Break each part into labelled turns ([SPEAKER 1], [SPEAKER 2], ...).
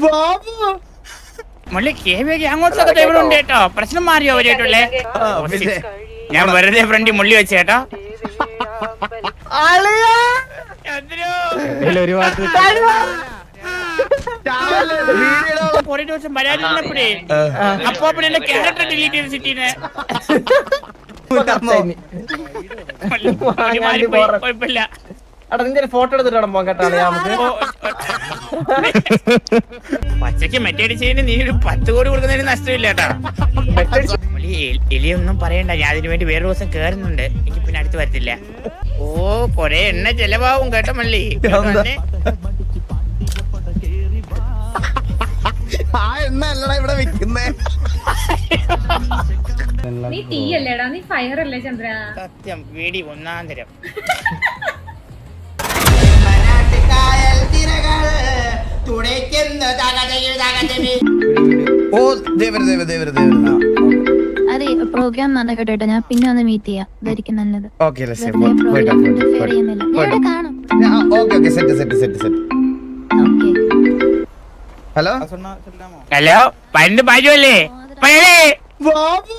[SPEAKER 1] ബാബു
[SPEAKER 2] മുള്ളി കേവിയൊക്കെ അങ്ങോട്ടൊക്കെ ഇവിടെ ഉണ്ട് കേട്ടോ. പ്രശ്നം മാറിയോ അവരായിട്ടുള്ളേ? ഞാൻ വെറുതെ ഫ്രണ്ടി മുള്ളി വെച്ച കേട്ടോ. കുറേ ദിവസം വരാതിരുന്നപ്പോഴേ അപ്പൊ എന്റെ ക്യാരക്ടർ ഡിലീറ്റ് ചെയ്ത് സിറ്റീനെ. കുഴപ്പമില്ല.
[SPEAKER 1] ഫോട്ടോ എടുത്തിട്ട് പോകാൻ കേട്ടോ.
[SPEAKER 2] പച്ചക്ക് മെറ്റടിച്ചതിന് നീ ഒരു 10 കോടി കൊടുക്കുന്നതിന് നഷ്ടമില്ല കേട്ടാ. എലിയൊന്നും പറയണ്ട, ഞാൻ അതിനു വേണ്ടി വേറെ ദിവസം കേറുന്നുണ്ട്. എനിക്ക് പിന്നെ അടുത്ത് വരത്തില്ല. ഓ കൊറേ എണ്ണ ചെലവാകും കേട്ടോ മള്ളി.
[SPEAKER 1] ആ എണ്ണ അല്ലടാ ഇവിടെ വിൽക്കുന്നേ.
[SPEAKER 3] നീ തീയല്ലേടാ, നീ ഫയർ അല്ലേ ചന്ദ്ര?
[SPEAKER 2] സത്യം വീടി ഒന്നാം തരം.
[SPEAKER 1] ഓ ദേവര ദേവ ദേവര ദേവര.
[SPEAKER 4] അതെ പ്രോഗ്രാം നടക്കട്ടെ, ഞാൻ പിന്നെ ഒന്ന് മീറ്റ് ചെയ്യാം. ഇതായിരിക്കും നല്ലത്.
[SPEAKER 1] ഹലോ
[SPEAKER 2] ഹലോ പണ്ട് പാചല്ലേ
[SPEAKER 1] ബാബു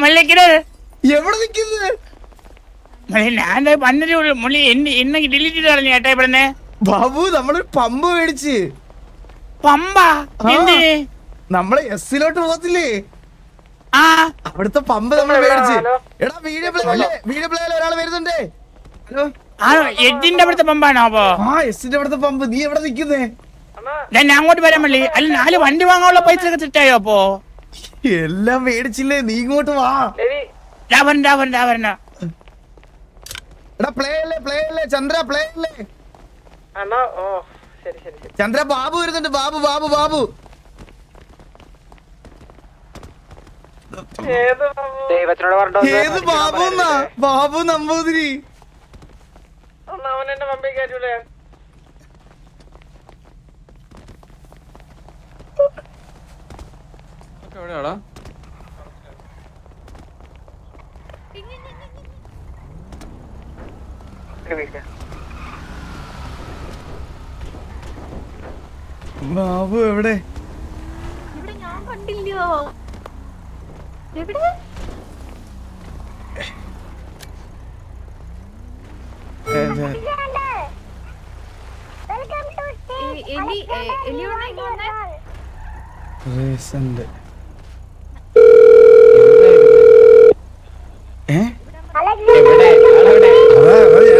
[SPEAKER 2] മള്ളിക്കത്
[SPEAKER 1] എവിടെ നിക്കുന്നത്?
[SPEAKER 2] ഞാൻ വന്നിട്ടേ ഉള്ളു. മുള്ളി എന്നെ ഡിലീറ്റ് ചെയ്ത് കളഞ്ഞു കേട്ടാ ഇവിടുന്ന്.
[SPEAKER 1] ബാബു നമ്മളൊരു പമ്പ് മേടിച്ച്.
[SPEAKER 2] പമ്പാ? എന്തിന്?
[SPEAKER 1] നമ്മള് എസ്സിലോട്ട് പോകത്തില്ലേ,
[SPEAKER 2] ആ
[SPEAKER 1] അവിടുത്തെ പമ്പ് നമ്മൾ മേടിച്ച്. എടാ വീഡിയോ പ്ലേയിൽ ഒരാൾ വരുന്നുണ്ടേ. ഹലോ
[SPEAKER 2] ആണോ? എഡിന്റെ അവിടുത്തെ പമ്പാണോ? അപ്പൊ
[SPEAKER 1] ആ എസ്സിന്റെ അവിടുത്തെ പമ്പ്. നീ എവിടെ നിക്കുന്നേ?
[SPEAKER 2] ഞാൻ അങ്ങോട്ട് വരാൻ മള്ളി. അല്ല 4 വണ്ടി വാങ്ങാനുള്ള പൈസ ഒക്കെ തെറ്റായോ? അപ്പൊ
[SPEAKER 1] എല്ലാം മേടിച്ചില്ലേ, നീ ഇങ്ങോട്ട് വാ.
[SPEAKER 2] രാവണ
[SPEAKER 1] എടാ പ്ലേ അല്ലേ ചന്ദ്ര, പ്ലേ അല്ലേ ചന്ദ്ര. ബാബു വരുന്നുണ്ട്. ബാബു ബാബു ബാബു ഏത് ബാബു എന്നാ? ബാബു നമ്പൂതിരി.
[SPEAKER 5] എവിടെയാടാ?
[SPEAKER 1] ബാബു എവിടെ?
[SPEAKER 4] ഇവിടെ ഞാൻ കണ്ടില്ലോ. എവിടെ?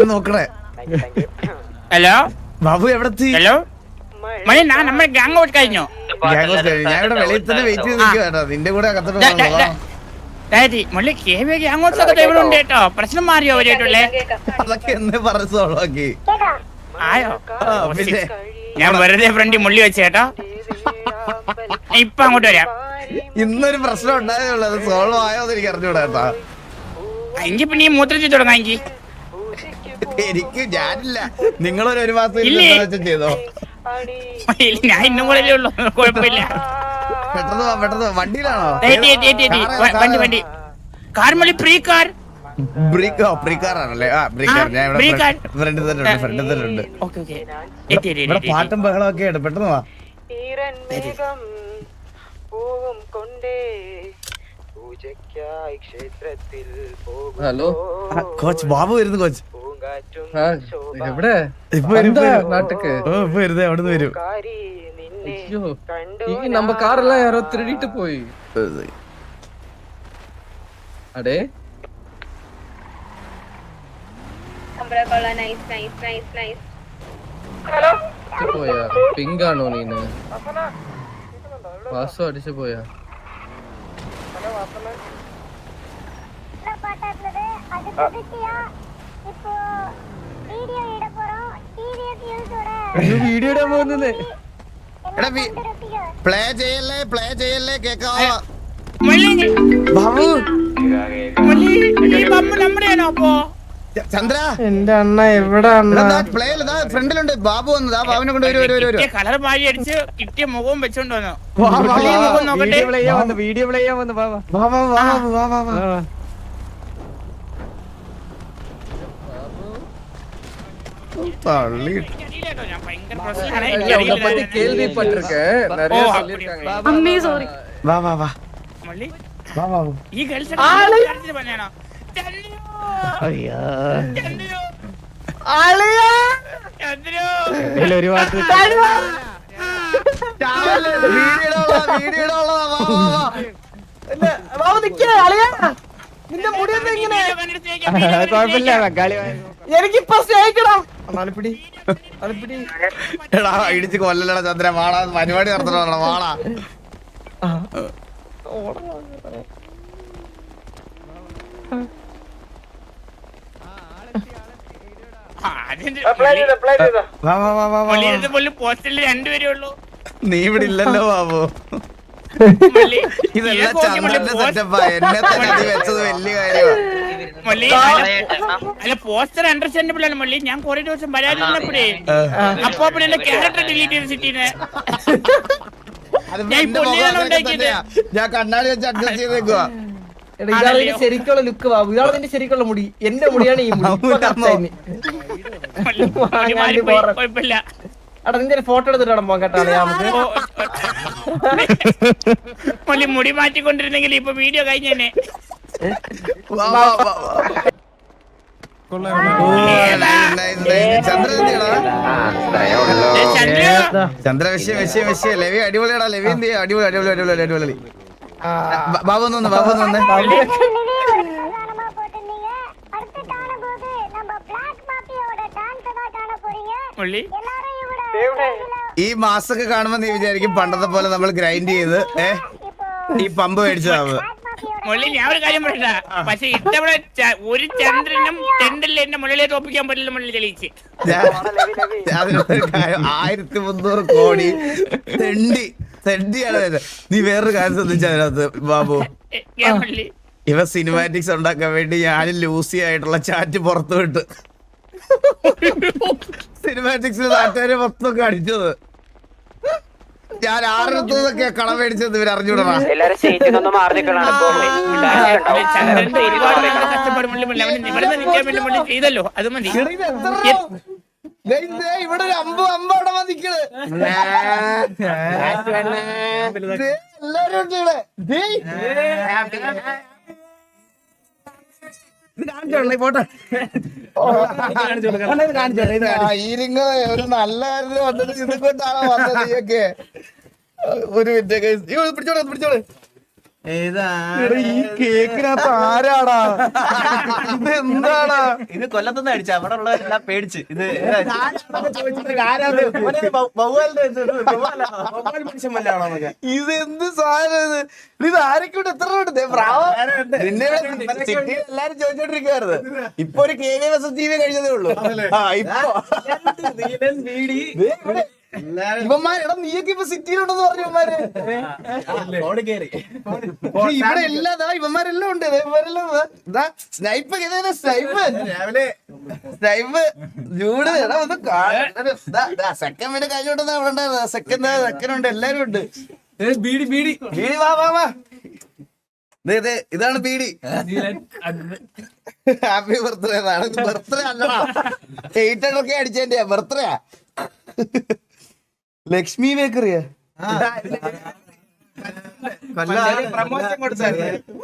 [SPEAKER 1] നോക്കണേ.
[SPEAKER 2] ഹലോ
[SPEAKER 1] ബാബു എവിടെത്തി?
[SPEAKER 2] ഹലോ മണി, നമ്മുടെ ഗാങ് ഔട്ട് കഴിഞ്ഞു.
[SPEAKER 1] ഞാനിവിടെ വെളിയിൽ തന്നെ വെയിറ്റ് ചെയ്ത് നിൽക്കുക. നിന്റെ കൂടെ
[SPEAKER 2] മുള്ളി കേവിയൊക്കെ അങ്ങോട്ടൊക്കെ ഇവിടെ ഉണ്ട് കേട്ടോ. പ്രശ്നം മാറിയോ അവരായിട്ടുള്ളേ?
[SPEAKER 1] അതൊക്കെ എന്നെ പറഞ്ഞു സോളാക്കി.
[SPEAKER 2] ആയോ? ഞാൻ വെറുതെ ഫ്രണ്ടി മുള്ളി വെച്ച കേട്ടോ. ഇപ്പൊ അങ്ങോട്ട് വരാം.
[SPEAKER 1] ഇന്നൊരു പ്രശ്നം ഉണ്ടായതുള്ളൂ, അത് സോൾവ് ആയോ എന്ന് എനിക്ക് അറിഞ്ഞൂടാ കേട്ടാ.
[SPEAKER 2] എങ്കിൽ പിന്നെ ഈ മൂത്രത്തിൽ തുടങ്ങാം.
[SPEAKER 1] എനിക്ക് ഞാനില്ല, നിങ്ങളൊരു 1 മാസം ചെയ്തോ.
[SPEAKER 2] ഞാൻ ഇന്നും കൂടെ ഉള്ളു, കുഴപ്പമില്ല.
[SPEAKER 1] പെട്ടെന്ന് വണ്ടിയിലാണോ?
[SPEAKER 2] വണ്ടി കാർമളി പ്രീ കാർ.
[SPEAKER 1] പ്രീ കാർ ആണല്ലേ? ഫ്രണ്ടിൽ തന്നെ ഉണ്ട്. ഇവിടെ പാട്ടും ബഹളമൊക്കെ ഉണ്ട്. പെട്ടെന്ന് വാ.
[SPEAKER 5] ഹലോ
[SPEAKER 1] കോച്ച് ബാബു വരുന്നു. കോച്ച്
[SPEAKER 5] എവിടെ? നാട്ടുക്ക്
[SPEAKER 1] വരുന്നേ, അവിടുന്ന് വരും.
[SPEAKER 5] ഈ നമ്മ കാറെല്ലാം யாரோ திருடிட்டு போய். അടേ പോയാ പിങ്കാണോ നീന്? വാസു അടിച്ചു പോയാ?
[SPEAKER 1] വീഡിയോ ഇടാൻ പോകുന്നത്. പ്ലേ ചെയ്യല്ലേ കേക്കാവോ? ബാബു
[SPEAKER 2] നമ്മുടെയാണോ? അപ്പൊ
[SPEAKER 1] ചന്ദ്ര
[SPEAKER 5] എന്റെ അണ്ണ എവിടെ?
[SPEAKER 1] ഫ്രണ്ടിലുണ്ട് ബാബു വന്നതാ. ബാബുവിനെ കൊണ്ട് വരും.
[SPEAKER 2] കളർ മാറി അടിച്ച് കിട്ടിയ മുഖവും വെച്ചോണ്ട് വന്നു.
[SPEAKER 5] വീഡിയോ പ്ലേ ചെയ്യാൻ വന്നു.
[SPEAKER 1] തള്ളി
[SPEAKER 2] അറിയില്ല കേട്ടോ, ഞാൻ ഭയങ്കര പ്രശ്നമാണ്,
[SPEAKER 5] இதை
[SPEAKER 2] എനിക്കറിയില്ല.
[SPEAKER 5] பத்தி கேள்விப்பட்டிருக்கேன் நிறைய
[SPEAKER 2] ஓ,
[SPEAKER 5] சொல்லிருக்காங்க
[SPEAKER 3] അമ്മേ സോറി.
[SPEAKER 1] വാ വാ വാ
[SPEAKER 2] മള്ളി,
[SPEAKER 1] വാ വാ
[SPEAKER 2] ഈ ഗേൾസ് പറഞ്ഞാണോ? ചന്ദ്രു,
[SPEAKER 1] അയ്യോ
[SPEAKER 2] ചന്ദ്രു,
[SPEAKER 5] ஆளையா
[SPEAKER 2] ചന്ദ്രു.
[SPEAKER 5] ഒരുപാട് നിന്റെ മുടിയൊന്നും ഇങ്ങനെ കുഴപ്പമില്ല ബംഗാളി എനിക്കിപ്പോ സ്നേഹിക്കണം അളിപ്പിടി അളിപ്പിടി
[SPEAKER 1] എടാ ഇടിച്ച് കൊല്ലലടാ ചന്ദ്ര വാടാ പരിപാടി നടത്തണോ വാടാ
[SPEAKER 2] ആ, അതിന്റെ
[SPEAKER 1] വാ വാ വാ വാ വാ
[SPEAKER 2] മള്ളി, ഇതിന്റെ മുകളിൽ പോസ്റ്ററിൽ രണ്ടുപേരേ ഉള്ളൂ.
[SPEAKER 1] നീ ഇവിടെ ഇല്ലല്ലോ ബാബു
[SPEAKER 2] മള്ളി,
[SPEAKER 1] ഇതെല്ലാം
[SPEAKER 2] ഇതൊക്കെ നോക്കി മള്ളി
[SPEAKER 1] ചന്ദ്രന്റെ
[SPEAKER 2] പോസ്റ്റ്-
[SPEAKER 1] സെറ്റപ്പാ എന്നെ തന്നെ നീ വെച്ചത് വലിയ കാര്യമാണ്
[SPEAKER 2] മള്ളി, അല്ല പോസ്റ്റർ അണ്ടർസ്റ്റാൻഡബിൾ ആണ് മള്ളി. ഞാൻ കുറെ ദിവസം വരാതിരുന്നപ്പോഴേ അപ്പൊ പിന്നെ എന്റെ ക്യാരക്ടർ ഡിലീറ്റ് ചെയ്ത് സിറ്റിനെ.
[SPEAKER 1] അതിപ്പോ
[SPEAKER 2] ഞാൻ
[SPEAKER 1] എന്റെ
[SPEAKER 2] പുള്ളിയാണ്
[SPEAKER 1] മുഖം അതൊക്കെ
[SPEAKER 2] ഉണ്ടാക്കിയത്.
[SPEAKER 1] തന്നെയാ. ഞാൻ കണ്ണാടി വെച്ച് അഡ്ജസ്റ്റ് ചെയ്തേക്കുവാ
[SPEAKER 5] എടാ ഇതാണ് നിന്റെ ശരിക്കുള്ള ലുക്ക് ബാബു ഇതാണ് നിന്റെ ശരിക്കുള്ള മുടി എന്റെ മുടിയാണ് ഈ മുടി ഇപ്പൊ correct ആയി നീ.
[SPEAKER 2] മള്ളി, മുടി മാറിപ്പോയി, കുഴപ്പമില്ല.
[SPEAKER 5] എടാ നിന്റെ ഫോട്ടോ എടുത്തിട്ട് വേണം പോകാൻ കേട്ടോ നമുക്ക്
[SPEAKER 2] ഓ, മള്ളി മുടി മാറ്റിക്കൊണ്ടിരുന്നെങ്കിൽ ഇപ്പൊ വീഡിയോ കഴിഞ്ഞേനെ.
[SPEAKER 1] വാ, വാ, വാ, വാ. ഓ, nice, nice, nice. Chandra എന്തിയാടാ?
[SPEAKER 2] Chandru,
[SPEAKER 1] Chandra വിഷയം ലവി അടിപൊളിയാടാ ലവി എന്ത് ചെയ്യാ അടിപൊളി അടിപൊളി അടിപൊളി അടിപൊളി ബാബു ഒന്ന് ബാബു ഒന്ന്
[SPEAKER 2] മള്ളി,
[SPEAKER 1] ഈ മാസൊക്കെ കാണുമ്പോ നീ വിചാരിക്കും പണ്ടത്തെ പോലെ നമ്മൾ ഗ്രൈൻഡ് ചെയ്ത് ഈ പമ്പ് മേടിച്ചതാവ്
[SPEAKER 2] മള്ളി, ഞാൻ ഒരു കാര്യം പറയണ്ട. പക്ഷെ ഇത്തവണ ഒരു ചന്ദ്രനും ചെണ്ടല്ലേ എന്റെ മുള്ളിലെ തോപ്പിക്കാൻ പറ്റില്ല. മള്ളി തെളിയിച്ച്
[SPEAKER 1] അതിനൊരു കാര്യം 1300 കോടി തെണ്ടിയാണ് വരുന്നത്. നീ വേറൊരു കാര്യം ശ്രദ്ധിച്ച അതിനകത്ത് ബാബു
[SPEAKER 2] ഞാൻ മള്ളി
[SPEAKER 1] ഇവ സിനിമാറ്റിക്സ് ഉണ്ടാക്കാൻ വേണ്ടി ഞാൻ ലൂസി ആയിട്ടുള്ള ചാറ്റ് പുറത്തു വിട്ട് സിനിമാറ്റിക്സിൽ നാട്ടുകാരെ മൊത്തം അടിച്ചത് ഞാൻ ആരുടെ കടം മേടിച്ചത് ഇവർ അറിഞ്ഞൂടാ
[SPEAKER 2] ചന്ദ്രന്റെ ഒരുപാട് ഭയങ്കര കഷ്ടപ്പാട് മള്ളി മള്ളി അവന് നിവർന്ന് നിൽക്കാൻ വേണ്ടി മള്ളി ചെയ്തല്ലോ, അത് മതി.
[SPEAKER 1] ഇവിടെ ഒരു അമ്പ് അവിടെ വന്നിക്കണ് എല്ലാരും ഉണ്ട് ഇവിടെ ഒരു നല്ല കാര്യത്തിന് വന്നിട്ട് ഇത് കൊണ്ടാണോ വന്നത് നീയൊക്കെ ഒരു മിനിറ്റ് പിടിച്ചോളെ ഈ കേക്കിനകത്ത് ആരാടാ ഇത് എന്താടാ
[SPEAKER 6] ഇത് കൊല്ലത്തുനിന്ന് അടിച്ച അവിടെ ഉള്ളവരെല്ലാം പേടിച്ച് ഇത്
[SPEAKER 1] ഇത് എന്ത് സാധനം ഇത് ആരൊക്കെ എത്ര ഉണ്ട് നിന്നെ എല്ലാരും ചോദിച്ചോണ്ടിരിക്കുവായിരുന്നു ഇപ്പൊ ഒരു KVS കഴിഞ്ഞതേ ഉള്ളൂ ഇവന്മാരെടാ നീയൊക്കെ ഇപ്പൊ സിറ്റിയിലുണ്ടെന്ന് പറഞ്ഞു ഇവിടെ എല്ലാതാ ഇവന്മാരെല്ലാം ഉണ്ട് snipe snipe Jude second minute കഴിഞ്ഞോട്ടെന്നാ അവിടെ ഉണ്ടായിരുന്നത് സെക്കൻഡ് ഉണ്ട് എല്ലാരും ഉണ്ട് ബീഡി വാ വാ വാ ഇതാണ് ബീഡി ഹാപ്പി ബർത്ത്ഡേ ബർത്ത്ഡേ അല്ലടാ 800 ഒക്കെ അടിച്ചതിന്റെ ബർത്ത്ഡേ ലക്ഷ്മി ബേക്കറിയാ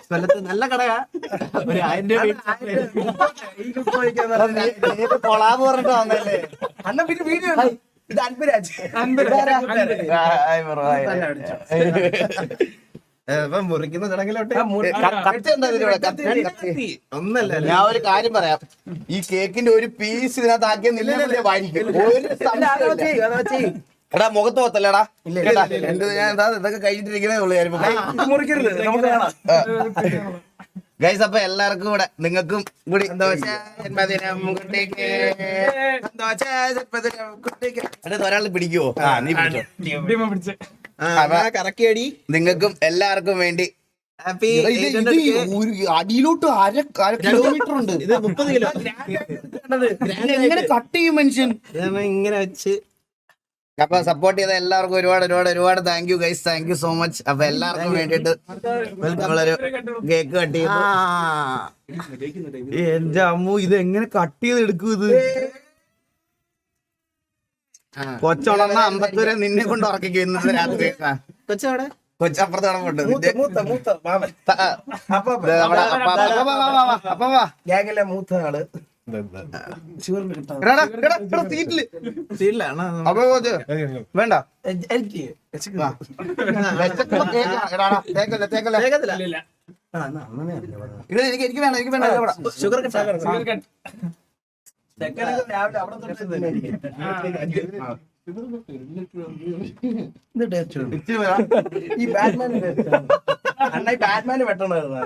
[SPEAKER 6] കൊല്ലത്ത് നല്ല കടയാ ഒരു 1000 രൂപ
[SPEAKER 1] കൊളാബ് പറഞ്ഞിട്ട് വന്നല്ലേ
[SPEAKER 6] ഇത് അൻപരാജ് മുറിക്കുന്ന ചടങ്ങിലോട്ട് ഒന്നല്ല
[SPEAKER 1] ഞാൻ ഒരു കാര്യം പറയാം ഈ കേക്കിന്റെ ഒരു പീസ് ഇതിനകത്ത് ആക്കിയ നിന്നെ വാങ്ങിക്കും എടാ മുഖത്ത് പോത്തല്ലേടാ എന്റെ ഞാൻ ഇതൊക്കെ കഴിഞ്ഞിട്ടിരിക്കുന്നേ ഉള്ളു ഞാനിപ്പോ
[SPEAKER 6] മുറിക്കരുത് നമുക്ക് കാണാം
[SPEAKER 1] ഗൈസ് അപ്പൊ എല്ലാവർക്കും കൂടെ നിങ്ങൾക്കും കൂടി ഒരാൾ പിടിക്കുവോ നീ പിടിച്ചോ
[SPEAKER 6] കറക്കിയടി
[SPEAKER 1] നിങ്ങൾക്കും എല്ലാവർക്കും വേണ്ടി
[SPEAKER 6] ഹാപ്പി
[SPEAKER 1] അടിയിലോട്ട് 1/2 കിലോമീറ്റർ ഉണ്ട്
[SPEAKER 6] ഇത് 30 കിലോ
[SPEAKER 1] എങ്ങനെ കട്ട് ചെയ്യും മനുഷ്യൻ
[SPEAKER 6] ഇങ്ങനെ വെച്ച്
[SPEAKER 1] അപ്പൊ സപ്പോർട്ട് ചെയ്ത എല്ലാവർക്കും ഒരുപാട് thank you guys thank you so much അപ്പൊ എല്ലാവർക്കും വേണ്ടിട്ട് നമ്മളൊരു കേക്ക് കട്ട് ചെയ്തു എന്റെ അമ്മു ഇത് എങ്ങനെ കട്ട് ചെയ്ത് എടുക്കും ഇത് കൊച്ചുണർന്ന അമ്പത്തൂരെ നിന്നെ കൊണ്ട് ഉറക്കിക്കും ഇന്നത്തെ രാത്രി.
[SPEAKER 6] കൊച്ചവിടെ
[SPEAKER 1] കൊച്ചപ്പുറത്ത് കിടപ്പുണ്ട്.
[SPEAKER 6] മൂത്ത മാമൻ
[SPEAKER 1] അപ്പൊ
[SPEAKER 6] ഗ്യാങ്ങിലെ മൂത്ത ആള്
[SPEAKER 1] വേണ്ട എനിക്ക് വേണം എനിക്ക് വേണ്ട
[SPEAKER 6] ഷുഗർ ഈ ബാറ്റ്മാൻ അണ്ണ ഈ ബാറ്റ്മാന് വെട്ടണമായിരുന്നു.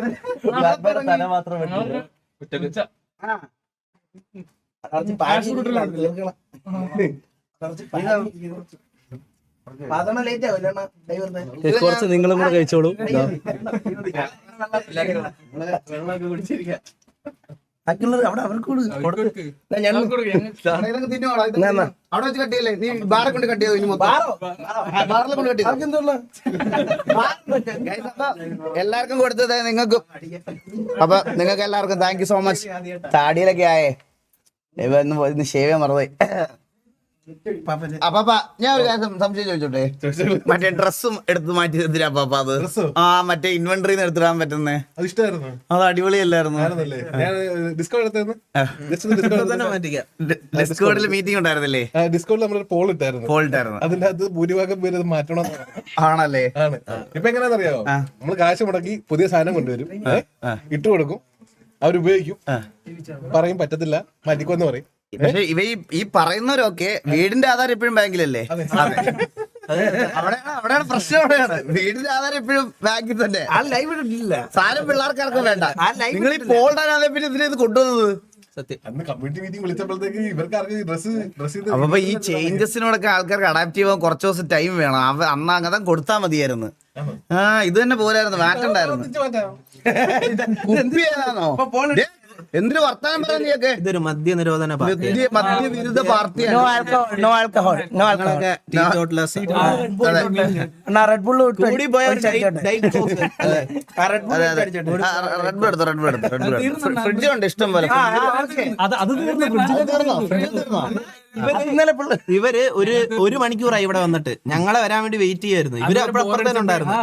[SPEAKER 6] തല മാത്രം ലേറ്റ് ആവില്ല.
[SPEAKER 7] കുറച്ച് നിങ്ങളും കൂടെ കഴിച്ചോളൂ.
[SPEAKER 6] അവിടെ അവർക്ക്
[SPEAKER 1] അവിടെ വെച്ച് കട്ടിയല്ലേ നീ ബാറെ കൊണ്ട് കട്ടിയത് ഇനി ബാറിലെ കൊണ്ട് കട്ടിയത് എല്ലാവർക്കും കൊടുത്തത് നിങ്ങൾക്കും. അപ്പൊ നിങ്ങൾക്ക് എല്ലാവർക്കും താങ്ക് യു സോ മച്ച്. താടിയിലൊക്കെ ആയേ ഇന്ന് ഷേവ് ചെയ്യാൻ മറന്നുപോയി. അപ്പാ ഞാൻ ഒരു കാര്യം സംശയം ചോദിച്ചോട്ടെ, മറ്റേ ഡ്രസ്സും എടുത്ത് മാറ്റി എന്തിനാ അപ്പാ അത്? ആ മറ്റേ ഇൻവെന്ററിന്ന് എടുത്തിടാൻ പറ്റുന്നേ
[SPEAKER 8] അത് ഇഷ്ടമായിരുന്നു.
[SPEAKER 1] അത് അടിപൊളിയല്ലായിരുന്നു? ഡിസ്കോഡിൽ മീറ്റിംഗ് ഉണ്ടായിരുന്നില്ലേ?
[SPEAKER 8] ഡിസ്കൗണ്ടിൽ നമ്മളൊരു പോൾ ഇട്ടായിരുന്നു. അതിന്റെ അത് ഭൂരിഭാഗം പേര് അത് മാറ്റണം
[SPEAKER 1] ആണല്ലേ?
[SPEAKER 8] ആണ്. ഇപ്പൊ എങ്ങനെയാണെന്നറിയാമോ, നമ്മള് കാശ് മുടക്കി പുതിയ സാധനം കൊണ്ടുവരും, ഇട്ട് കൊടുക്കും, അവരുപയോഗിക്കും, പറയും പറ്റത്തില്ല മാറ്റിക്കോന്ന് പറയും.
[SPEAKER 1] പക്ഷെ ഇവ ഈ പറയുന്നവരൊക്കെ വീടിന്റെ ആധാരം എപ്പോഴും ബാങ്കിലല്ലേ? അവിടെയാണ് പ്രശ്നം. അവിടെയാണ് വീടിന്റെ ആധാരം എപ്പോഴും ബാങ്കിൽ തന്നെ. സാധനം പിള്ളേർക്കാർക്കും വേണ്ട. നിങ്ങൾ ഈ പോൾഡാനാതെ പിന്നെ ഇതിനെ ഇത് കൊണ്ടുവന്നത്
[SPEAKER 8] അന്ന് കമ്മ്യൂണിറ്റി മീറ്റിംഗ് വിളിച്ചപ്പോഴത്തേക്ക് ഇവർക്കാർക്ക് ഡ്രസ്
[SPEAKER 1] അപ്പൊ ഈ ചേഞ്ചസിനോടൊക്കെ ആൾക്കാർക്ക് അഡാപ്റ്റ് ചെയ്യാൻ കുറച്ച് ദിവസം ടൈം വേണം. അന്ന് അങ്ങനെ കൊടുത്താൽ മതിയായിരുന്നു. ഇത് തന്നെ പോലായിരുന്നു, മാറ്റണ്ടായിരുന്നു. എന്തിനു വർത്താനം പറയാൻ നീയൊക്കെ?
[SPEAKER 6] ഇതൊരു മദ്യനിരോധന
[SPEAKER 1] മദ്യവിരുദ്ധ പാർട്ടിയാണ്. ഫ്രിഡ്ജുണ്ട് ഇഷ്ടം പോലെ.
[SPEAKER 6] ഇവര് ഒരു മണിക്കൂറായി ഇവിടെ വന്നിട്ട് ഞങ്ങളെ വരാൻ വേണ്ടി വെയിറ്റ് ചെയ്യായിരുന്നു. ഇവര് അപ്പുറത്തേനും ഉണ്ടായിരുന്നു.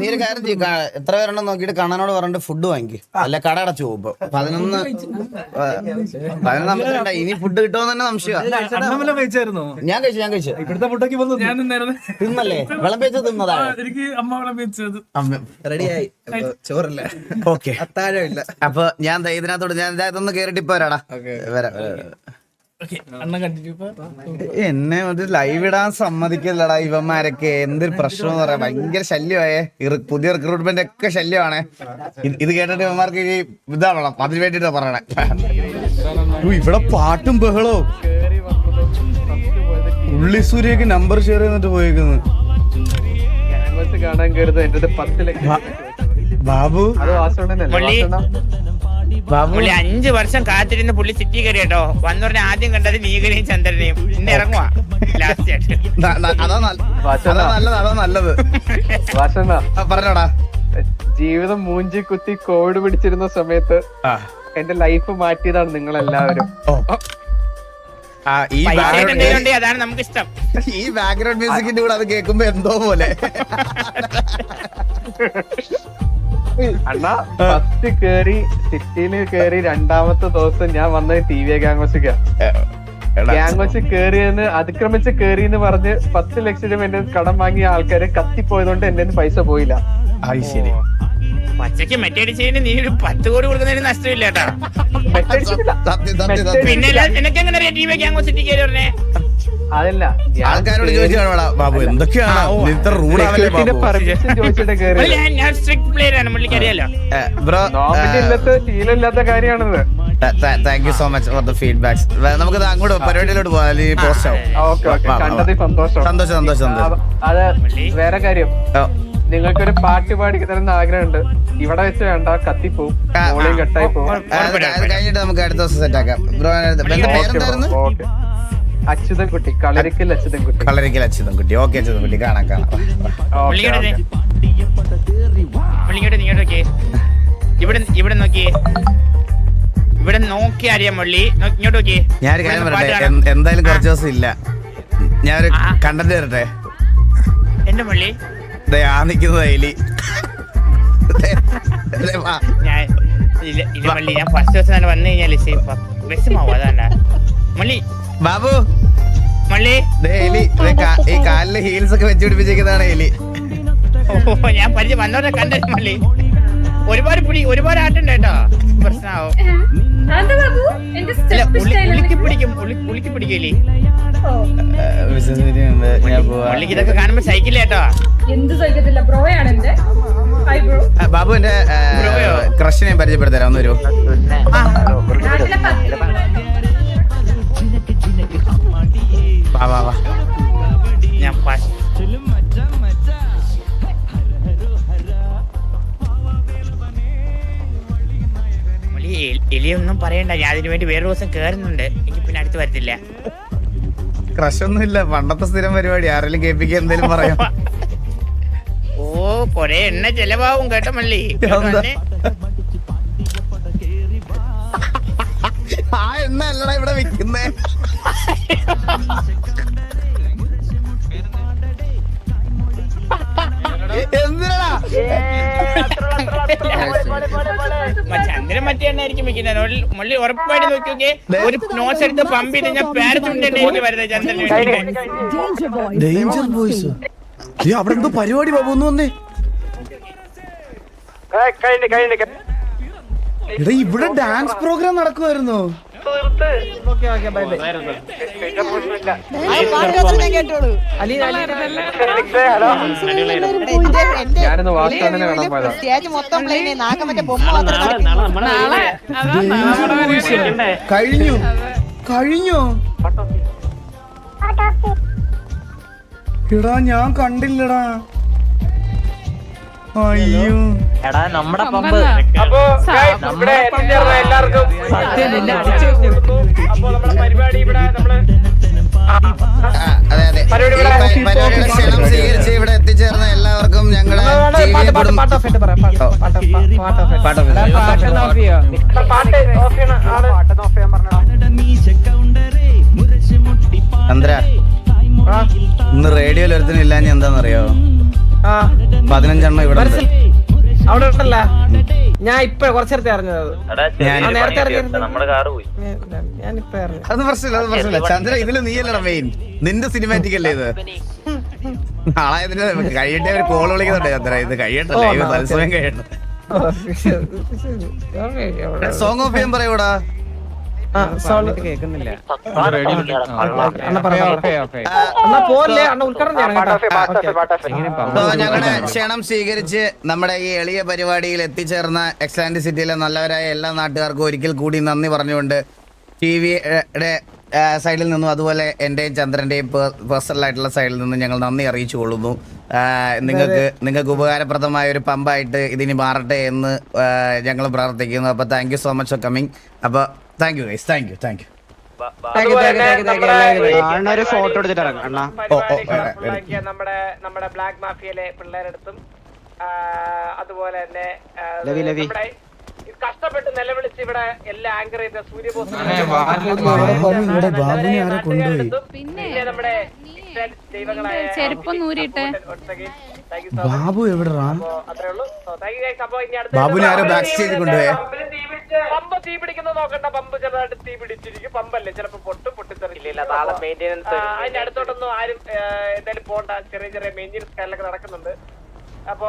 [SPEAKER 1] നീ ഒരു കാര്യം ചെയ്യും, എത്ര പേരുണ്ടെന്ന് നോക്കിയിട്ട് കണ്ണനോട് പറഞ്ഞിട്ട് ഫുഡ് വാങ്ങിക്കും, അല്ല കട അടച്ചു പോകുമ്പോ 11 ഇനി ഫുഡ് കിട്ടുമെന്ന് തന്നെ സംശയം. ഞാൻ കഴിച്ചു
[SPEAKER 7] ഇവിടുത്തെ ഫുഡൊക്കെ
[SPEAKER 1] തിന്നല്ലേ? വിളമ്പേച്ച് തിന്നതാണ്.
[SPEAKER 6] റെഡിയായി ചോറില്ല,
[SPEAKER 1] ഓക്കെ
[SPEAKER 6] അത്താഴമില്ല.
[SPEAKER 1] അപ്പൊ ഞാൻ ഇതിനകത്തോട് ഞാൻ ഇതൊന്ന് കേറിട്ട് ഇപ്പൊ വരാടാ. വരാം. എന്നെ ഒരു ലൈവ് ഇടാൻ സമ്മതിക്കില്ലടാ ഇവന്മാരൊക്കെ. എന്തൊരു പ്രശ്നം എന്ന് പറയാ, ഭയങ്കര ശല്യമായേ. പുതിയ റിക്രൂട്ട്മെന്റ് ഒക്കെ ശല്യമാണേ. ഇത് കേട്ടിട്ട് ഇവന്മാർക്ക് ഈ ഇതാവണം, അതിന് വേണ്ടിട്ടാ പറയണേ. ഇവിടെ പാട്ടും ബഹളവും. ഉള്ളി സൂര്യക്ക് നമ്പർ ഷെയർ ചെയ്തിട്ട് പോയേക്കുന്നു. ബാബു
[SPEAKER 2] പുള്ളി 5 വർഷം കാത്തിരുന്ന് പുള്ളി സിറ്റി കയറി കേട്ടോ. വന്നോടനെ ആദ്യം കണ്ടത് നീകനെയും ചന്ദ്രനെയും. ഇന്ന് ഇറങ്ങുവാ ലാസ്റ്റ് ആയിട്ട്.
[SPEAKER 1] അതാ നല്ലത്. പറഞ്ഞോടാ.
[SPEAKER 9] ജീവിതം മൂഞ്ചി കുത്തി കോവിഡ് പിടിച്ചിരുന്ന സമയത്ത് എന്റെ ലൈഫ് മാറ്റിയതാണ് നിങ്ങളെല്ലാവരും.
[SPEAKER 2] അതാണ് നമുക്ക് ഇഷ്ടം.
[SPEAKER 1] ഈ ബാക്ക്ഗ്രൗണ്ട് മ്യൂസിക്കിന്റെ കൂടെ അത് കേൾക്കുമ്പോ എന്തോ പോലെ.
[SPEAKER 9] അണ്ണാ ഫസ്റ്റ് കേറി സിറ്റിയില് കേറി 2ാമത്തെ ദിവസം ഞാൻ വന്നത് ടി വി ഗാംഗോസിക്ക. ഗാംഗോസ് കേറിയെന്ന് അതിക്രമിച്ച് കേറി എന്ന് പറഞ്ഞ് 10 ലക്ഷം രൂപ എന്റെ കടം വാങ്ങിയ ആൾക്കാര് കത്തിപ്പോയതുകൊണ്ട് എന്റെ പൈസ പോയില്ല.
[SPEAKER 1] ശരി.
[SPEAKER 2] പച്ചക്ക് മെറ്റടിച്ചതിന് നീ ഒരു 10 കോടി കൊടുക്കുന്നതിന് നഷ്ടമില്ല കേട്ടാ. പിന്നെ നിനക്കെങ്ങനെ ടി വി ഗാംഗോസ് സിറ്റി കയറി പറഞ്ഞേ?
[SPEAKER 9] അതല്ല,
[SPEAKER 1] ആൾക്കാരോട് ചോദിച്ചാണ് ബാബു എന്തൊക്കെയാണ് ഇത്ര റൂളാവല്ലേ
[SPEAKER 9] പെർമിഷൻ ചോദിച്ചിട്ട് കേറി.
[SPEAKER 2] ഞാൻ സ്ട്രിക്ട് പ്ലെയർ ആണ്, പുള്ളിക്ക് അറിയാലോ.
[SPEAKER 1] ബ്രോ
[SPEAKER 9] ശീലമില്ലാത്ത കാര്യമാണിത്.
[SPEAKER 1] Thank you so much for the feedbacks. നമുക്ക് അങ്ങോട്ട് പരിപാടിയിലോട്ട് പോകാം, അല്ലെങ്കിൽ പോസ്റ്റ് ആവും.
[SPEAKER 9] കണ്ടതിൽ സന്തോഷം. അത് വേറെ കാര്യം, നിങ്ങൾക്കൊരു പാട്ട് പാടി തരുന്ന ആഗ്രഹമുണ്ട്. ഇവിടെ വെച്ച് വേണ്ട, കത്തിപ്പോവും, മോളിയും കട്ടായി പോവും.
[SPEAKER 1] കഴിഞ്ഞിട്ട് നമുക്ക് അടുത്ത ദിവസം സെറ്റ് ആക്കാം. ബ്രോ പേരെന്തായിരുന്നു?
[SPEAKER 9] അച്യുതൻകുട്ടി, കളരിക്കൽ അച്യുതൻകുട്ടി.
[SPEAKER 1] ഓക്കെ അച്യുതൻകുട്ടി, കാണാം.
[SPEAKER 2] ഇവിടെ നോക്കിയേ, ഇവിടെ നോക്കി അറിയാം മുള്ളി. ഇങ്ങോട്ട് നോക്കിയേ.
[SPEAKER 1] ഞാനൊരു കാര്യം പറയട്ടെ, എന്തായാലും കുറച്ച് ദിവസം ഇല്ല. ഞാനൊരു കണ്ടന്റ് തരട്ടെ.
[SPEAKER 2] എന്റെ മുള്ളി
[SPEAKER 1] ദേ ആ നിക്കുന്നത് എലി. ദേ വാ.
[SPEAKER 2] ഞാൻ ഇല്ല മള്ളി, ഞാൻ ഫസ്റ്റ് ദിവസം തന്നെ വന്നു കഴിഞ്ഞാൽ വിഷമാവും. അതാണ്ട മള്ളി.
[SPEAKER 1] ബാബു
[SPEAKER 2] മള്ളി
[SPEAKER 1] ദേ എലി. ഈ കാലില് ഹീൽസ് ഒക്കെ വെച്ച് പിടിപ്പിച്ചേക്കുന്നതാണ് എലി.
[SPEAKER 2] ഓ ഞാൻ പരിചയം വന്നോടെ കണ്ടേ മള്ളി. ഒരുപാട് ആട്ടുണ്ട് കേട്ടോ, പ്രശ്നമാവും.
[SPEAKER 3] അതെന്താ ബാബു എന്റെ
[SPEAKER 2] ഇല്ല,
[SPEAKER 3] സ്റ്റെപ്പ്
[SPEAKER 2] ഉളുക്കി പിടിക്കില്ലേ
[SPEAKER 1] ഞാൻ പോവാ.
[SPEAKER 2] മള്ളിക്ക് ഇതൊക്കെ കാണുമ്പോ സൈക്കിൾ കേട്ടോ.
[SPEAKER 3] എന്ത് സഹിക്കത്തില്ല. ബ്രോയാണ് എന്റെ. Hi bro.
[SPEAKER 1] ബാബു എന്റെ ക്രഷിനെ പരിചയപ്പെടുത്തരാം. ഒന്ന് വരൂ.
[SPEAKER 3] നാട്ടിലെ
[SPEAKER 1] വാ വാ വാ.
[SPEAKER 2] ഞാൻ എലിയൊന്നും പറയണ്ട, ഞാൻ അതിനു വേണ്ടി വേറെ ദിവസം കേറുന്നുണ്ട്. എനിക്ക് പിന്നെ അടുത്ത് വരത്തില്ല.
[SPEAKER 1] ക്രഷ് ഒന്നും ഇല്ല, പണ്ടത്തെ സ്ഥിരം പരിപാടി. ആരെങ്കിലും കേൾപ്പിക്കാൻ എന്തേലും പറയാം.
[SPEAKER 2] ഓ കൊറേ എണ്ണ ചെലവാകും കേട്ടോ മള്ളി.
[SPEAKER 1] ആ എണ്ണ അല്ലടാ ഇവിടെ വിൽക്കുന്നേ. എന്തിനാ
[SPEAKER 2] ചന്ദ്രൻ മറ്റേ എണ്ണായിരിക്കും വെക്കുന്നത്. മള്ളി ഉറപ്പായിട്ട് നോക്കിയൊക്കെ ഒരു നോട്ട്സ് എടുത്ത് പമ്പ് ചെയ്ത് ഞാൻ പാരച്ചൂണ്ടായിരിക്കും വരുന്നത് ചന്ദ്രൻ.
[SPEAKER 1] Danger boys. അവിടെ എന്തോ പരിപാടി ബാബു. ഒന്ന് വന്നേ. എടാ ഇവിടെ ഡാൻസ് പ്രോഗ്രാം നടക്കുമായിരുന്നു.
[SPEAKER 9] ഞാനൊന്ന് വാസ്തവനെ കാണാൻ പോയതാ.
[SPEAKER 1] കഴിഞ്ഞു. എടാ ഞാൻ കണ്ടില്ലടാ. അയ്യോ
[SPEAKER 5] എടാ നമ്മുടെ പമ്പ്.
[SPEAKER 9] അപ്പൊ ഇവിടെ എല്ലാവർക്കും അപ്പൊ നമ്മുടെ പരിപാടി ഇവിടെ
[SPEAKER 1] അതെ അതെ. പരിപാടിയുടെ ക്ഷണം സ്വീകരിച്ച് ഇവിടെ എത്തിച്ചേർന്ന എല്ലാവർക്കും ഞങ്ങളെ ചന്ദ്ര, ഇന്ന് റേഡിയോയിൽ ഒരുത്തിനും ഇല്ല. ഞാൻ എന്താന്നറിയോ, 15 ഇവിടെ ഉണ്ട്.
[SPEAKER 5] അവിടെ ഉണ്ടല്ല. ഞാൻ ഇപ്പൊ കുറച്ചേരത്തെ അറിഞ്ഞത്. നേരത്തെ ഞാനിപ്പോ അറിഞ്ഞു.
[SPEAKER 1] അത് പ്രശ്നമില്ല. ചന്ദ്ര ഇതില് നീയല്ലടാ മെയിൻ. നിന്റെ സിനിമാറ്റിക് അല്ലേ ഇത്? നാളെ ഇതിന് കഴിയട്ടെ. ഒരു കോൾ വിളിക്കുന്നുണ്ട് ചന്ദ്ര. ഇത് കഴിയട്ടല്ലേ, തത്സമയം കഴിയട്ടെ. സോങ് ഓഫ് ചെയ്യാൻ പറയൂടാ.
[SPEAKER 5] കേൾക്കുന്നില്ല.
[SPEAKER 1] ഞങ്ങളുടെ ക്ഷണം സ്വീകരിച്ച് നമ്മുടെ ഈ എളിയ പരിപാടിയിൽ എത്തിച്ചേർന്ന എക്സലന്റ് സിറ്റിയിലെ നല്ലവരായ എല്ലാ നാട്ടുകാർക്കും ഒരിക്കൽ കൂടി നന്ദി പറഞ്ഞുകൊണ്ട് ടിവിയുടെ സൈഡിൽ നിന്നും അതുപോലെ എന്റെയും ചന്ദ്രന്റെയും പേഴ്സണൽ ആയിട്ടുള്ള സൈഡിൽ നിന്നും ഞങ്ങൾ നന്ദി അറിയിച്ചു കൊള്ളുന്നു. നിങ്ങൾക്ക് ഉപകാരപ്രദമായ ഒരു പമ്പായിട്ട് ഇതിനി മാറട്ടെ എന്ന് ഞങ്ങൾ പ്രാർത്ഥിക്കുന്നു. അപ്പൊ thank you so much for coming. അപ്പൊ thank you guys. Thank you.
[SPEAKER 9] ഒരു ഫോട്ടോ എടുത്തിട്ട് ഇറങ്ങാം.
[SPEAKER 5] നമ്മുടെ ബ്ലാക്ക് മാഫിയയിലെ പിള്ളേരെടുത്തും അതുപോലെ തന്നെ കഷ്ടപ്പെട്ട് നിലവിളിച്ച് ഇവിടെ എല്ലാം ആങ്കർ ചെയ്ത സൂര്യബോസ് പിന്നെ നമ്മുടെ ദൈവങ്ങളായ
[SPEAKER 3] ചെരുപ്പൊന്നും ഊരിട്ടെ.
[SPEAKER 1] ബാബു എവിടെടാ?
[SPEAKER 5] അത്രേ ഉള്ളൂ.
[SPEAKER 1] ബാബുവിനെ ആരോ ബാക്ക് സ്റ്റേജിൽ കൊണ്ടുപോയേ.
[SPEAKER 5] പമ്പ് തീ പിടിക്കുന്നത് നോക്കണ്ട. പമ്പ് ചെറുതായിട്ട് തീ പിടിച്ചിരിക്കും. പമ്പല്ലേ, ചിലപ്പോ പൊട്ടിത്തെറിക്കില്ല. നാളെ മെയിൻ്റെനൻസ് അതിന്റെ അടുത്തോട്ടൊന്നും ആരും എന്തായാലും പോണ്ട. ചെറിയ മെയിൻ്റെനൻസ് കാര്യങ്ങളൊക്കെ നടക്കുന്നുണ്ട്. അപ്പൊ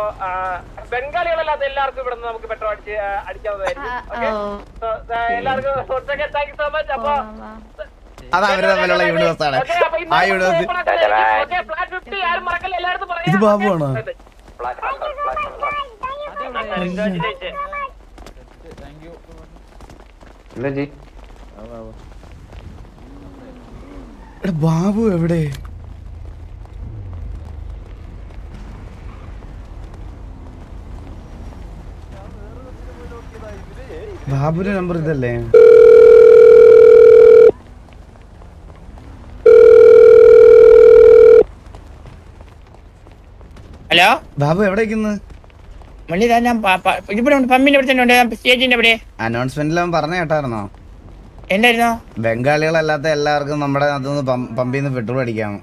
[SPEAKER 5] ബംഗാളികളല്ലാതെ എല്ലാവർക്കും ഇവിടെ നമുക്ക് പെട്രോൾ അടിക്കാവുന്നതായിരിക്കും. എല്ലാവർക്കും താങ്ക് യു സോ മച്ച്. അപ്പൊ
[SPEAKER 1] അത് അവര് തമ്മിലുള്ള യൂണിവേഴ്സ് ആണ്. ആ യൂണിവേഴ്സ് ഇത് ബാബുവാണോ? ബാബു എവിടെ? ബാബുവിന്റെ നമ്പർ ഇതല്ലേ?
[SPEAKER 2] ഹലോ
[SPEAKER 1] ബാബു എവിടെ ഇരിക്കുന്നു?
[SPEAKER 2] മള്ളി ഞാൻ ഇവിടെ പമ്പിന്റെ ഇവിടെ തന്നെ ഉണ്ട്. സ്റ്റേജിന്റെ ഇവിടെ
[SPEAKER 1] അനൗൺസ്മെന്റിലും പറഞ്ഞ കേട്ടായിരുന്നോ?
[SPEAKER 2] എന്തായിരുന്നു?
[SPEAKER 1] ബംഗാളികളല്ലാത്ത എല്ലാവർക്കും നമ്മുടെ അതൊന്ന് പമ്പിൽ നിന്ന് പെട്രോൾ അടിക്കാം.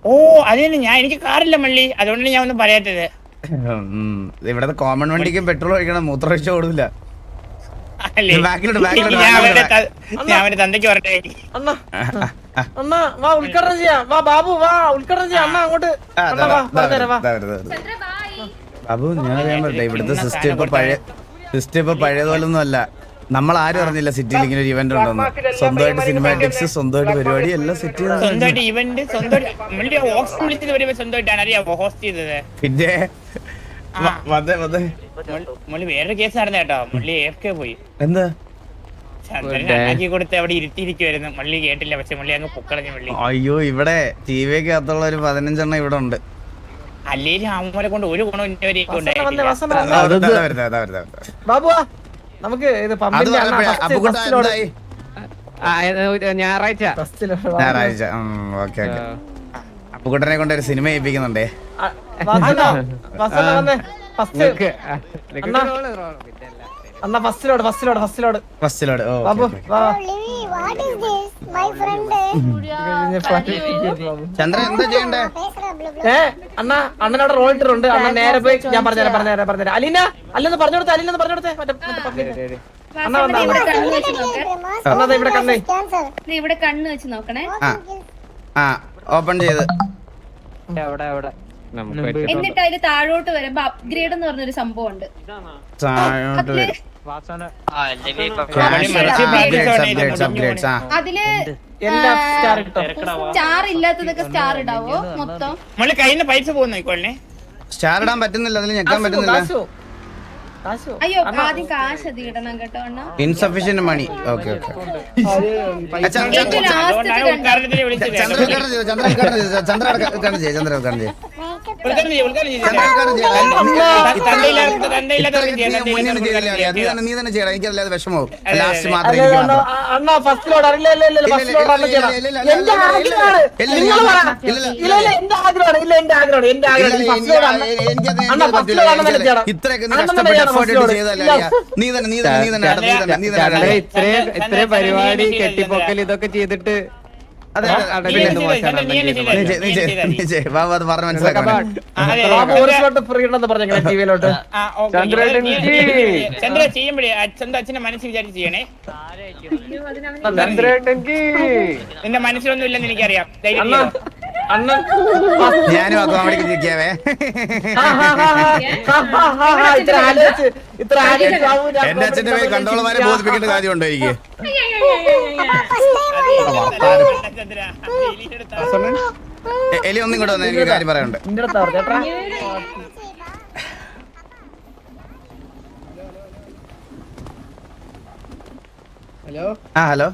[SPEAKER 2] ഓ അതിന് എനിക്ക് കാറില്ല മള്ളി, അതുകൊണ്ടാണ് ഞാൻ ഒന്നും പറയാത്തത്.
[SPEAKER 1] ഇവിടത്തെ കോമൺ വണ്ടിക്കും പെട്രോൾ ഒഴിക്കണം, മൂത്രം ഒഴിച്ച ഓടില്ല.
[SPEAKER 2] അല്ലേ? ഞാൻ അവന്റെ തന്തയ്ക്ക് പറഞ്ഞേ.
[SPEAKER 5] അണ്ണാ അണ്ണാ വാ ഉദ്ഘാടനം ചെയ്യാം, വാ ബാബു വാ ഉദ്ഘാടനം ചെയ്യാം. അണ്ണ അങ്ങോട്ട് അണ്ണാ വാ പറഞ്ഞുതരാം വാ.
[SPEAKER 3] ചന്ദ്ര ബൈ.
[SPEAKER 1] ബാബു ഞാൻ അറിയാൻ പറ്റേ ഇവിടുത്തെ സിസ്റ്റം ഇപ്പൊ പഴയതുപോലൊന്നും അല്ല. നമ്മൾ ആരും അറിഞ്ഞില്ല സിറ്റിയിൽ ഇങ്ങനെ ഒരു ഇവന്റ് ഉണ്ടെന്ന്. സ്വന്തമായിട്ട് സിനിമാറ്റിക്സ്, സ്വന്തമായിട്ട് പരിപാടി എല്ലാം സെറ്റ് ചെയ്ത്
[SPEAKER 2] സ്വന്തമായിട്ട് ഇവന്റ് സ്വന്തമായിട്ട് ഹോസ്റ്റ് വിളിച്ചത് വരുമ്പോ സ്വന്തമായിട്ടാണ് അറിയാമോ ഹോസ്റ്റ് ചെയ്തത്.
[SPEAKER 1] പിന്നെ
[SPEAKER 2] മുള്ളി വേറൊരു കേസ് നടന്ന കേട്ടോ. മുള്ളി AFK പോയി.
[SPEAKER 1] എന്താ
[SPEAKER 2] ചന്ദ്രനാക്കി കൊടുത്ത് അവിടെ ഇരുത്തിയിരിക്കുവായിരുന്നു. മുള്ളി കേട്ടില്ല, പക്ഷെ മുള്ളി അങ്ങ് പൊക്കളഞ്ഞു. മുള്ളി
[SPEAKER 1] അയ്യോ ഇവിടെ ടിവിക്കകത്തുള്ള ഒരു 15 ഇവിടെ ഉണ്ട്.
[SPEAKER 2] അല്ലെങ്കിൽ അവന്മാരെ കൊണ്ട് ഒരു ഗുണം ഇന്നവരെയൊക്കെ ഉണ്ടായിട്ടില്ല.
[SPEAKER 5] ബാബു നമുക്ക് ഇത് പമ്പിന്റെ
[SPEAKER 9] ഞായറാഴ്ച
[SPEAKER 1] ഞായറാഴ്ച ഓക്കെ ഓക്കെ. അപ്പുകുട്ടനെ കൊണ്ട് ഒരു സിനിമ ഏൽപ്പിക്കുന്നുണ്ടേ.
[SPEAKER 5] അണ്ണാ ഫസ്റ്റിലോട്
[SPEAKER 1] ഫസ്റ്റിലോട്. ഓ
[SPEAKER 5] ബാബു വാ.
[SPEAKER 1] ചന്ദ്രൻ എന്താ ചെയ്യണ്ടേ?
[SPEAKER 5] അണ്ണാ അണ്ണനവിടെ റോൾ ഇട്ടിട്ടുണ്ട്. അണ്ണ നേരെ പോയി ഞാൻ പറഞ്ഞുതരാം. അലീന അല്ലെന്ന് പറഞ്ഞു കൊടുത്തേ മറ്റേ അണ്ണ വന്നാ അണ്ണാ ഇവിടെ കണ്ണേ.
[SPEAKER 3] ഇവിടെ കണ്ണ് വെച്ച് നോക്കണേ.
[SPEAKER 1] ആ ഓപ്പൺ ചെയ്ത്
[SPEAKER 3] എന്നിട്ട് അതില് താഴോട്ട് വരുമ്പോ അപ്ഗ്രേഡ് എന്ന് പറഞ്ഞൊരു സംഭവം ഉണ്ട്. അതില് സ്റ്റാർ ഇല്ലാത്തതൊക്കെ സ്റ്റാർ ഇടാവോ മൊത്തം?
[SPEAKER 2] മുള്ളി കയ്യിൽ നിന്ന് പൈസ പോകുന്നു ഇക്കോളിനെ.
[SPEAKER 1] സ്റ്റാർ ഇടാൻ പറ്റുന്നില്ല, അതിൽ ഞെക്കാൻ പറ്റുന്നില്ല.
[SPEAKER 3] അയ്യോ ആദ്യം കാശ് അത് ഇടണം കേട്ടോ അണ്ണ.
[SPEAKER 1] Insufficient money. Okay okay.
[SPEAKER 3] ഏറ്റവും ലാസ്റ്റ്
[SPEAKER 2] ഉദ്ഘാടനത്തിന് വിളിച്ചത്.
[SPEAKER 1] നീ തന്നെ ചെയ്യണം, എനിക്കല്ലാതെ വിഷമവും. ലാസ്റ്റ് മാത്രമേ എനിക്ക് മാത്രം.
[SPEAKER 5] അണ്ണാ ഫസ്റ്റിലോട് എന്റെ
[SPEAKER 1] ഇത്രയൊക്കെ നീ കഷ്ടപ്പെട്ട് എഫേർട്ട് ഇട്ട് ചെയ്തല്ലേ. നീ തന്നെ
[SPEAKER 9] ഇത്രയും പരിപാടി കെട്ടിപ്പൊക്കൽ ഇതൊക്കെ ചെയ്തിട്ട്
[SPEAKER 1] അത് പറഞ്ഞ് മനസ്സിലാക്കാൻ.
[SPEAKER 2] ചന്ദ്ര ചെയ്യുമ്പോഴേ സ്വന്തം അച്ഛനെ മനസ്സിൽ വിചാരിച്ച് ചെയ്യണേ. നിന്റെ മനസ്സിലൊന്നും ഇല്ലെന്ന് എനിക്കറിയാം.
[SPEAKER 1] ഞാനും ആ കോമഡിക്ക് ചിരിക്കാവേ. എന്റെ അച്ഛന്റെ പേര് കണ്ടോളമാരെ ബോധിപ്പിക്കേണ്ട കാര്യമുണ്ടോ എനിക്ക്? എലി ഒന്നും കൂടെ വന്നേ, എനിക്ക് കാര്യം പറയാനുണ്ട്. ആ ഹലോ,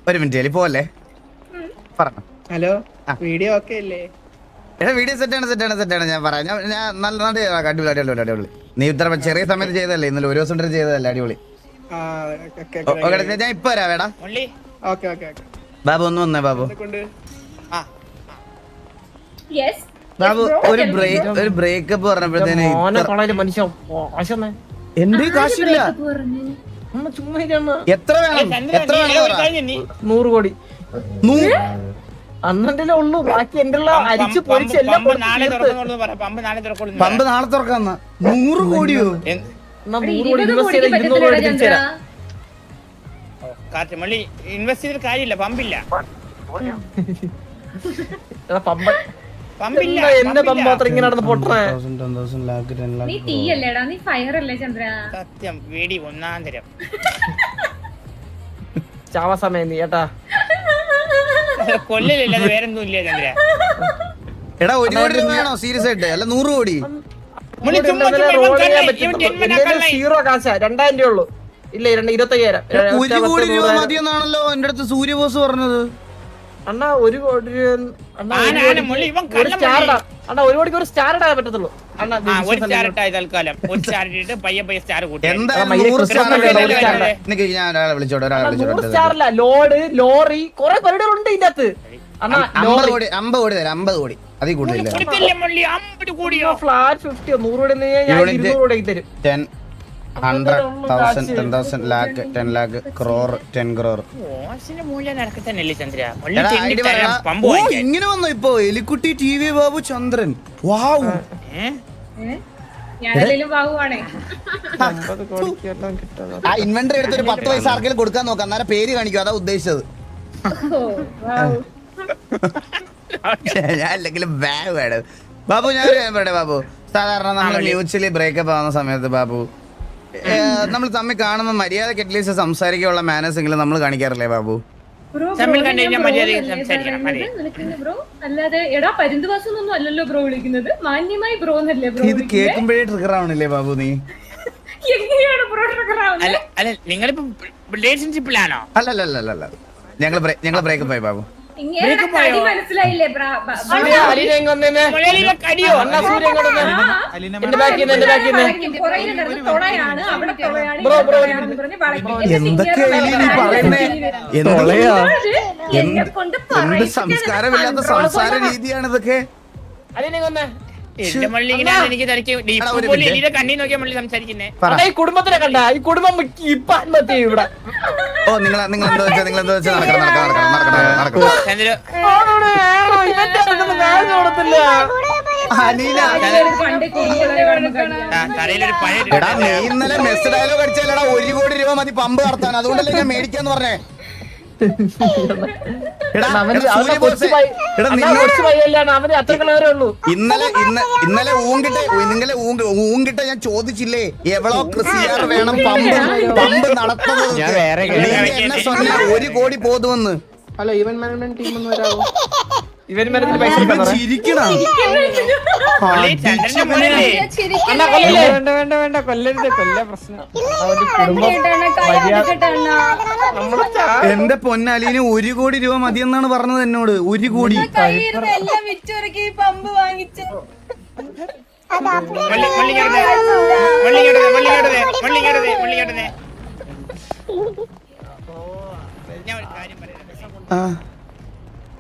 [SPEAKER 1] ഒരു മിനിറ്റ് എലി പോവല്ലേ പറഞ്ഞു.
[SPEAKER 9] ഹലോ വീഡിയോ ഒക്കെ അല്ലേ?
[SPEAKER 1] എടാ വീഡിയോ സെറ്റാണ് ഞാൻ പറയാം. ഞാൻ നല്ല അടിപൊളി. നീ ഇത്ര ചെറിയ സമയത്ത് ചെയ്തല്ലേ, ഇന്നലെ ഒരു ദിവസം ചെയ്തതല്ലേ, അടിപൊളി. ഞാൻ ഇപ്പൊ വരാം വേടാ. ബാബു ഒന്ന് വന്നേ ബാബു. ബാബു ഒരു ബ്രേക്കപ്പ് പറഞ്ഞപ്പോഴത്തേന് എന്റെ കാശില്ല. എത്ര വേണം
[SPEAKER 5] 100 കോടി അണ്ണന്റെ ഉള്ളു, ബാക്കി എന്റെ അരിച്ചു പൊരിച്ച് എല്ലാം
[SPEAKER 2] പമ്പ് നാളെ തുറക്കുള്ളൂ.
[SPEAKER 1] പമ്പ് നാളെ തുറക്കാന്ന 100 കോടിയോ?
[SPEAKER 5] 100 കോടി ഇൻവെസ്റ്റ് ചെയ്ത 200 കോടി തിരിച്ചുതരാം.
[SPEAKER 2] മള്ളി ഇൻവെസ്റ്റ് ചെയ്തിട്ട് കാര്യമില്ല, പമ്പില്ല.
[SPEAKER 5] എന്റെ പമ്പ് മാത്രം ഇങ്ങനെ നടന്ന് പൊട്ടണേ.
[SPEAKER 3] നീ തീയല്ലേടാ, നീ ഫയർ അല്ലേ ചന്ദ്ര?
[SPEAKER 2] സത്യം വേടി ഒന്നാം തരം
[SPEAKER 5] ചാവ സമയം നീ ഏട്ടാ
[SPEAKER 2] കൊല്ലില്ല, വേറെന്തും ഇല്ല ചന്ദ്ര.
[SPEAKER 1] എടാ 1 കോടി രൂപ വേണോ സീരിയസ് ആയിട്ട്? അല്ല 100 കോടി.
[SPEAKER 5] 0 കാശാ, 2000 രൂപ ഉള്ളു. ഇല്ല 25,000.
[SPEAKER 1] 1 കോടി രൂപ മതിയെന്നാണല്ലോ എന്റെ അടുത്ത് സൂര്യ ബോസ് പറഞ്ഞത്.
[SPEAKER 5] അണ്ണാ 1 കോടി അണ്ണാ 1 കോടിക്ക് ഒരു സ്റ്റാർ ഇടാൻ പറ്റത്തുള്ളൂ.
[SPEAKER 2] ഒരു സ്റ്റാർ ഇട്ടായി തൽക്കാലം. ഒരു സ്റ്റാർ ഇട്ടിട്ട് പയ്യെ സ്റ്റാർ കൂട്ടി.
[SPEAKER 1] എന്താ 100
[SPEAKER 5] സ്റ്റാറില്ല, ലോഡ് ലോറി കുറെ പരിപാടികളുണ്ട് ഇതിന്റെ അകത്ത്. അണ്ണാ
[SPEAKER 1] 50 കോടി തരാം, 50 കോടി അതിൽ കൂടുതലില്ല.
[SPEAKER 2] കൊടുത്തില്ലേ മള്ളി 50 കോടിയോ?
[SPEAKER 5] ഫ്ലാറ്റ് 50 100 കോടി ഞാൻ 200 കോടി തരും.
[SPEAKER 1] 100,000 10,000 lakh 10 lakh crore 10 crore.
[SPEAKER 2] ഓസിന്റെ മൂല്യം നടക്കെ തന്നെയല്ലേ ചന്ദ്ര
[SPEAKER 1] എടാ, ID പറയടാ.
[SPEAKER 2] പമ്പ്
[SPEAKER 1] ഓ,
[SPEAKER 2] വാങ്ങിക്കാൻ
[SPEAKER 1] ഇങ്ങനെ വന്നു ഇപ്പൊ എലിക്കുട്ടി TV ബാബു ചന്ദ്രൻ. വാവ്.
[SPEAKER 3] ഞാനെന്തെങ്കിലും വാങ്ങുവാണേ.
[SPEAKER 1] ആ ഇൻവെന്ററി എടുത്ത് ഒരു 10 പൈസ ആർക്കെങ്കിലും കൊടുക്കാൻ നോക്കാം, അന്നേരം പേര് കാണിക്കും, അതാ ഉദ്ദേശിച്ചത്.
[SPEAKER 3] ഓ, വൗ.
[SPEAKER 1] ഞാൻ അല്ലെങ്കിലും ബാഗ് വേണം ബാബു. ഞാൻ ഒരു കാര്യം പറയട്ടെ ബാബു, സാധാരണ നമ്മൾ മ്യൂച്വലി ബ്രേക്കപ്പ് ആവുന്ന സമയത്ത് ബാബു നമ്മൾ തമ്മിൽ കാണുമ്പോൾ മര്യാദക്ക് അറ്റ്ലീസ്റ്റ് സംസാരിക്കാനുള്ള മാനേഴ്സ് എങ്കിലും നമ്മൾ കാണിക്കാറില്ലേ ബാബു?
[SPEAKER 3] ബ്രോ,
[SPEAKER 2] തമ്മിൽ
[SPEAKER 3] ബ്രോനെ
[SPEAKER 2] കണ്ടു കഴിഞ്ഞാൽ
[SPEAKER 3] ഞാൻ
[SPEAKER 2] മര്യാദയ്ക്ക്
[SPEAKER 3] ബ്രോ എന്നല്ലേ
[SPEAKER 2] സംസാരിക്കണം,
[SPEAKER 3] പറയുന്നത്? വിളിക്കുന്നത് ബ്രോ അല്ലാതെ എടാ പരുന്തുവാസം ഒന്നും അല്ലല്ലോ ബ്രോ വിളിക്കുന്നത്. മാന്യമായി ബ്രോ എന്നല്ലേ ബ്രോ
[SPEAKER 1] ഇത്
[SPEAKER 3] വിളിക്കുന്നത്?
[SPEAKER 1] കേൾക്കുമ്പോഴേ ട്രിഗർ ആവണില്ലേ ബാബു നീ?
[SPEAKER 3] എങ്ങനെയാണ് ബ്രോ ട്രിഗർ ആവുന്നത്?
[SPEAKER 2] അല്ല അല്ല നിങ്ങളിപ്പോ റിലേഷൻഷിപ്പിലാണോ?
[SPEAKER 1] അല്ലല്ലല്ല, ഞങ്ങൾ ബ്രേക്കപ്പ് ആയി ബാബു.
[SPEAKER 3] ഇങ്ങേരുടെ കടി മനസ്സിലായില്ലേ ബ്രാ?
[SPEAKER 2] മുകളിലെ കടിയോ?
[SPEAKER 5] അണ്ണാ സൂര്യ ഇങ്ങോട്ട് വന്നേ. എന്റെ ബാക്കിൽ നിന്ന്
[SPEAKER 3] പുറകിൽ നടന്ന് തൊളയാണ്, അവിടെ തൊളയാണ്, ഇവിടെ തൊളയാണെന്ന് പറഞ്ഞ് വളയ്ക്കും.
[SPEAKER 1] എന്തൊക്കെയാ നീ പറയുന്നേ?
[SPEAKER 3] എന്നെ കൊണ്ട്
[SPEAKER 1] എന്ത് സംസ്കാരമില്ലാത്ത സംസാര രീതിയാണ് ഇതൊക്കെ.
[SPEAKER 5] അലീനെ കൊന്നേ.
[SPEAKER 2] എന്റെ മള്ളി ഇങ്ങനെയാണ് എനിക്ക് തനിക്ക്
[SPEAKER 1] എടാ, ഒരു
[SPEAKER 2] പോലെ
[SPEAKER 1] minute.
[SPEAKER 2] എലിയുടെ കണ്ണീർ നോക്കിയാ മള്ളി സംസാരിക്കുന്നേ.
[SPEAKER 1] പറ.
[SPEAKER 5] ഈ കുടുംബത്തിനെ കണ്ട ഈ കുടുംബം ഇപ്പൊ ആത്മഹത്യ ചെയ്യും ഇവിടെ.
[SPEAKER 1] ഓ നിങ്ങൾ എന്തോ വെച്ചാൽ നടക്കണം.
[SPEAKER 2] ചന്ദ്ര
[SPEAKER 1] അനീന,
[SPEAKER 3] പണ്ട് കുഞ്ഞുങ്ങളെ കാണുന്നു.
[SPEAKER 2] തലയിലൊരു പഴയ
[SPEAKER 1] എടാ നീ ഇന്നലെ മെസ് ഡയലോഗ് അടിച്ചാലടാ 1 കോടി രൂപ മതി പമ്പ് നടത്താൻ, അതുകൊണ്ടല്ലേ ഞാൻ മേടിക്കാന്ന് പറഞ്ഞേ. എടാ, സൂര്യ ബോസ്, എടാ നിന്നോട് ഇന്നലെ ഊങ്കിട്ട ഞാൻ ചോദിച്ചില്ലേ എവളോ കൃഷിയാർ വേണം പമ്പ് നടത്തുന്നത്. എന്നെ സ്വന്ന 1 കോടി പോതുമെന്ന്.
[SPEAKER 9] ഹലോ ഇവന്റ് മാനേജ്മെന്റ് ടീം ഒന്ന് വരാമോ?
[SPEAKER 5] ഇവൻ മരത്തിൽ പൈസ
[SPEAKER 1] ഇവൻ ചിരിക്കണം.
[SPEAKER 2] മള്ളി ചന്ദ്രന്റെ മുന്നിലേ
[SPEAKER 5] വേണ്ട കൊല്ലരുത് കൊല്ല പ്രശ്നം.
[SPEAKER 1] എന്റെ പൊന്നാലീന് 1 കോടി രൂപ മതിയെന്നാണ് പറഞ്ഞത് എന്നോട്. 1 കോടി.
[SPEAKER 2] ഞാൻ ഒരു കാര്യം പറയാം.
[SPEAKER 1] ആ